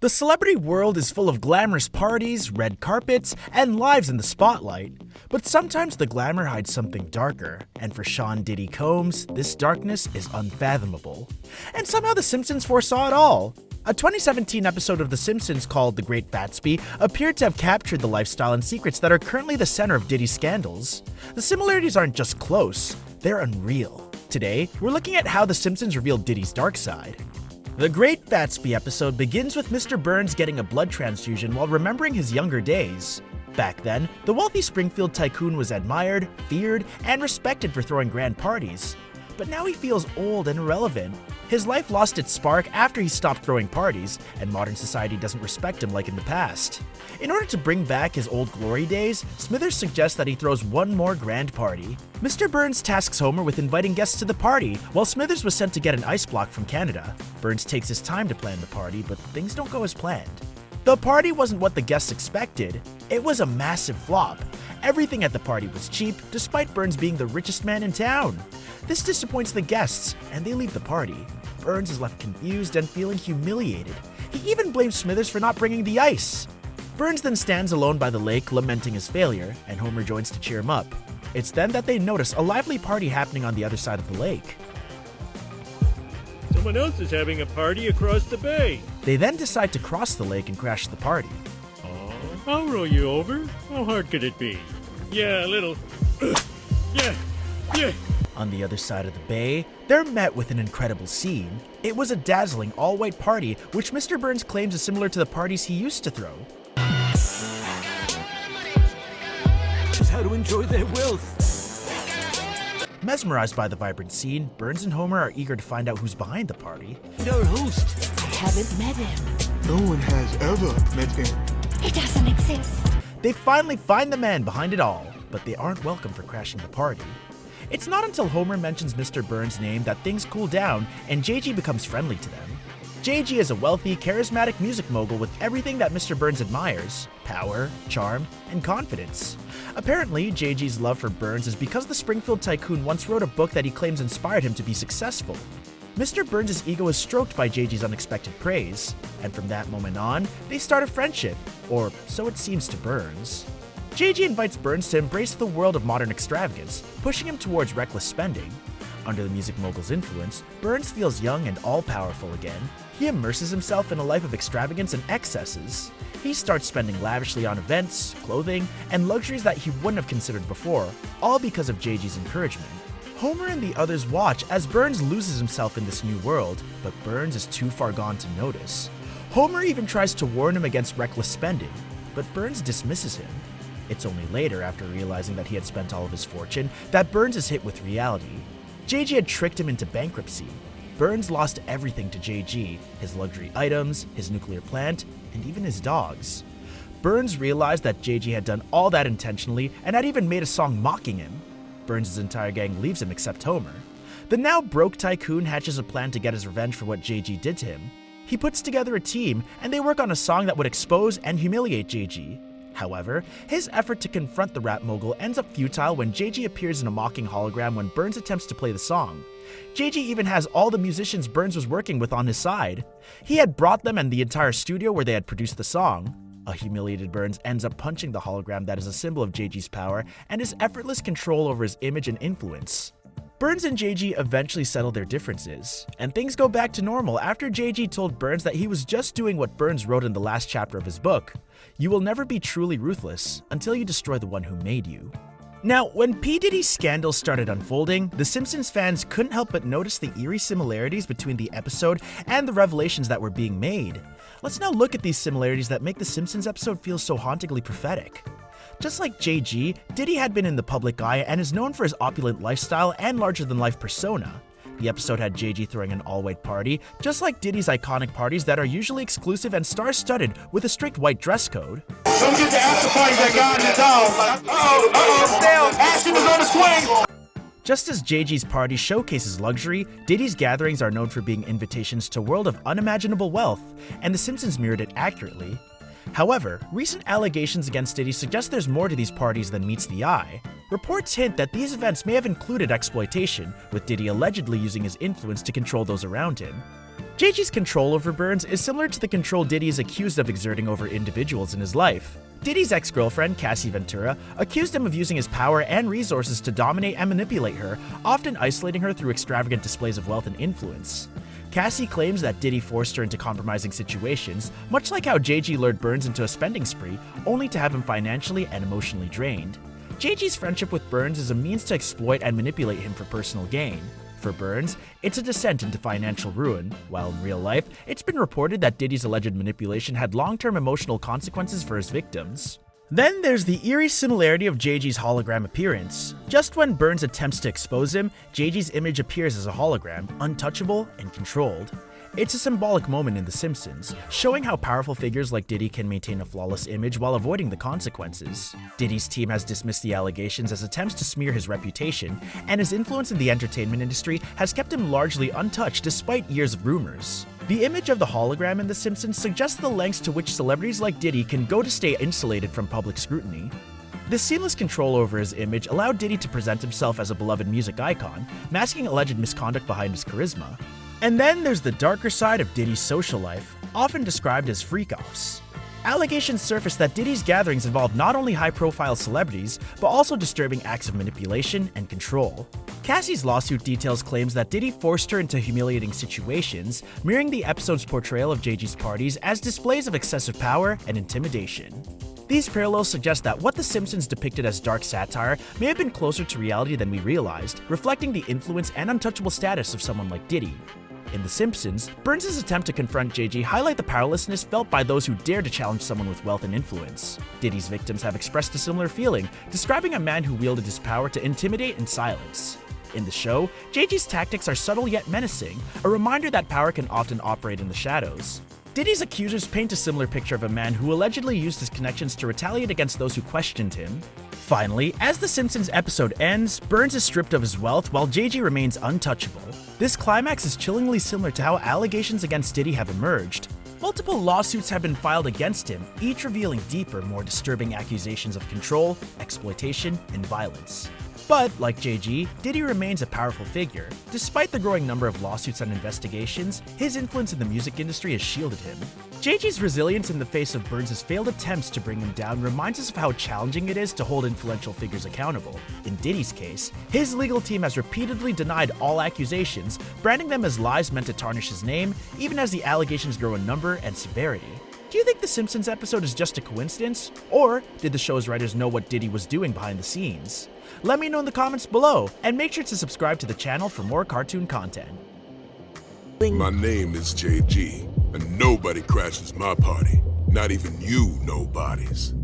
The celebrity world is full of glamorous parties, red carpets, and lives in the spotlight. But sometimes the glamour hides something darker, and for Sean Diddy Combs, this darkness is unfathomable. And somehow The Simpsons foresaw it all. A 2017 episode of The Simpsons called The Great Phatsby appeared to have captured the lifestyle and secrets that are currently the center of Diddy's scandals. The similarities aren't just close, they're unreal. Today, we're looking at how The Simpsons revealed Diddy's dark side. The Great Phatsby episode begins with Mr. Burns getting a blood transfusion while remembering his younger days. Back then, the wealthy Springfield tycoon was admired, feared, and respected for throwing grand parties. But now he feels old and irrelevant. His life lost its spark after he stopped throwing parties, and modern society doesn't respect him like in the past. In order to bring back his old glory days, Smithers suggests that he throws one more grand party. Mr. Burns tasks Homer with inviting guests to the party, while Smithers was sent to get an ice block from Canada. Burns takes his time to plan the party, but things don't go as planned. The party wasn't what the guests expected. It was a massive flop. Everything at the party was cheap, despite Burns being the richest man in town. This disappoints the guests, and they leave the party. Burns is left confused and feeling humiliated. He even blames Smithers for not bringing the ice. Burns then stands alone by the lake, lamenting his failure, and Homer joins to cheer him up. It's then that they notice a lively party happening on the other side of the lake. Someone else is having a party across the bay. They then decide to cross the lake and crash the party. Oh, I'll row you over. How hard could it be? Yeah, a little. Yeah. On the other side of the bay, they're met with an incredible scene. It was a dazzling all-white party, which Mr. Burns claims is similar to the parties he used to throw. Just how to enjoy their wealth. Mesmerized by the vibrant scene, Burns and Homer are eager to find out who's behind the party. And our host. I haven't met him. No one has ever met him. He doesn't exist. They finally find the man behind it all, but they aren't welcome for crashing the party. It's not until Homer mentions Mr. Burns' name that things cool down and JG becomes friendly to them. JG is a wealthy, charismatic music mogul with everything that Mr. Burns admires: power, charm, and confidence. Apparently, JG's love for Burns is because the Springfield tycoon once wrote a book that he claims inspired him to be successful. Mr. Burns' ego is stroked by JG's unexpected praise, and from that moment on, they start a friendship, or so it seems to Burns. JG invites Burns to embrace the world of modern extravagance, pushing him towards reckless spending. Under the music mogul's influence, Burns feels young and all-powerful again. He immerses himself in a life of extravagance and excesses. He starts spending lavishly on events, clothing, and luxuries that he wouldn't have considered before, all because of JG's encouragement. Homer and the others watch as Burns loses himself in this new world, but Burns is too far gone to notice. Homer even tries to warn him against reckless spending, but Burns dismisses him. It's only later, after realizing that he had spent all of his fortune, that Burns is hit with reality. JG had tricked him into bankruptcy. Burns lost everything to JG, his luxury items, his nuclear plant, and even his dogs. Burns realized that JG had done all that intentionally and had even made a song mocking him. Burns' entire gang leaves him except Homer. The now broke tycoon hatches a plan to get his revenge for what JG did to him. He puts together a team, and they work on a song that would expose and humiliate JG. However, his effort to confront the rap mogul ends up futile when JG appears in a mocking hologram when Burns attempts to play the song. JG even has all the musicians Burns was working with on his side. He had brought them and the entire studio where they had produced the song. A humiliated Burns ends up punching the hologram that is a symbol of JG's power and his effortless control over his image and influence. Burns and JG eventually settle their differences, and things go back to normal after JG told Burns that he was just doing what Burns wrote in the last chapter of his book: "You will never be truly ruthless until you destroy the one who made you." Now, when P. Diddy's scandal started unfolding, the Simpsons fans couldn't help but notice the eerie similarities between the episode and the revelations that were being made. Let's now look at these similarities that make the Simpsons episode feel so hauntingly prophetic. Just like JG, Diddy had been in the public eye and is known for his opulent lifestyle and larger-than-life persona. The episode had JG throwing an all-white party, just like Diddy's iconic parties that are usually exclusive and star-studded with a strict white dress code. Don't get the after party that got in the dog. Still, action is on the swing. Just as JG's party showcases luxury, Diddy's gatherings are known for being invitations to a world of unimaginable wealth, and The Simpsons mirrored it accurately. However, recent allegations against Diddy suggest there's more to these parties than meets the eye. Reports hint that these events may have included exploitation, with Diddy allegedly using his influence to control those around him. JG's control over Burns is similar to the control Diddy is accused of exerting over individuals in his life. Diddy's ex-girlfriend, Cassie Ventura, accused him of using his power and resources to dominate and manipulate her, often isolating her through extravagant displays of wealth and influence. Cassie claims that Diddy forced her into compromising situations, much like how JG lured Burns into a spending spree, only to have him financially and emotionally drained. JG's friendship with Burns is a means to exploit and manipulate him for personal gain. For Burns, it's a descent into financial ruin, while in real life, it's been reported that Diddy's alleged manipulation had long-term emotional consequences for his victims. Then there's the eerie similarity of JG's hologram appearance. Just when Burns attempts to expose him, JG's image appears as a hologram, untouchable and controlled. It's a symbolic moment in The Simpsons, showing how powerful figures like Diddy can maintain a flawless image while avoiding the consequences. Diddy's team has dismissed the allegations as attempts to smear his reputation, and his influence in the entertainment industry has kept him largely untouched despite years of rumors. The image of the hologram in The Simpsons suggests the lengths to which celebrities like Diddy can go to stay insulated from public scrutiny. This seamless control over his image allowed Diddy to present himself as a beloved music icon, masking alleged misconduct behind his charisma. And then there's the darker side of Diddy's social life, often described as freak-offs. Allegations surfaced that Diddy's gatherings involved not only high-profile celebrities, but also disturbing acts of manipulation and control. Cassie's lawsuit details claims that Diddy forced her into humiliating situations, mirroring the episode's portrayal of JG's parties as displays of excessive power and intimidation. These parallels suggest that what The Simpsons depicted as dark satire may have been closer to reality than we realized, reflecting the influence and untouchable status of someone like Diddy. In The Simpsons, Burns' attempt to confront JG highlight the powerlessness felt by those who dare to challenge someone with wealth and influence. Diddy's victims have expressed a similar feeling, describing a man who wielded his power to intimidate and silence. In the show, JG's tactics are subtle yet menacing, a reminder that power can often operate in the shadows. Diddy's accusers paint a similar picture of a man who allegedly used his connections to retaliate against those who questioned him. Finally, as The Simpsons episode ends, Burns is stripped of his wealth while JG remains untouchable. This climax is chillingly similar to how allegations against Diddy have emerged. Multiple lawsuits have been filed against him, each revealing deeper, more disturbing accusations of control, exploitation, and violence. But, like JG, Diddy remains a powerful figure. Despite the growing number of lawsuits and investigations, his influence in the music industry has shielded him. JG's resilience in the face of Burns' failed attempts to bring him down reminds us of how challenging it is to hold influential figures accountable. In Diddy's case, his legal team has repeatedly denied all accusations, branding them as lies meant to tarnish his name, even as the allegations grow in number and severity. Do you think The Simpsons episode is just a coincidence? Or did the show's writers know what Diddy was doing behind the scenes? Let me know in the comments below, and make sure to subscribe to the channel for more cartoon content. My name is JG, and nobody crashes my party. Not even you nobodies.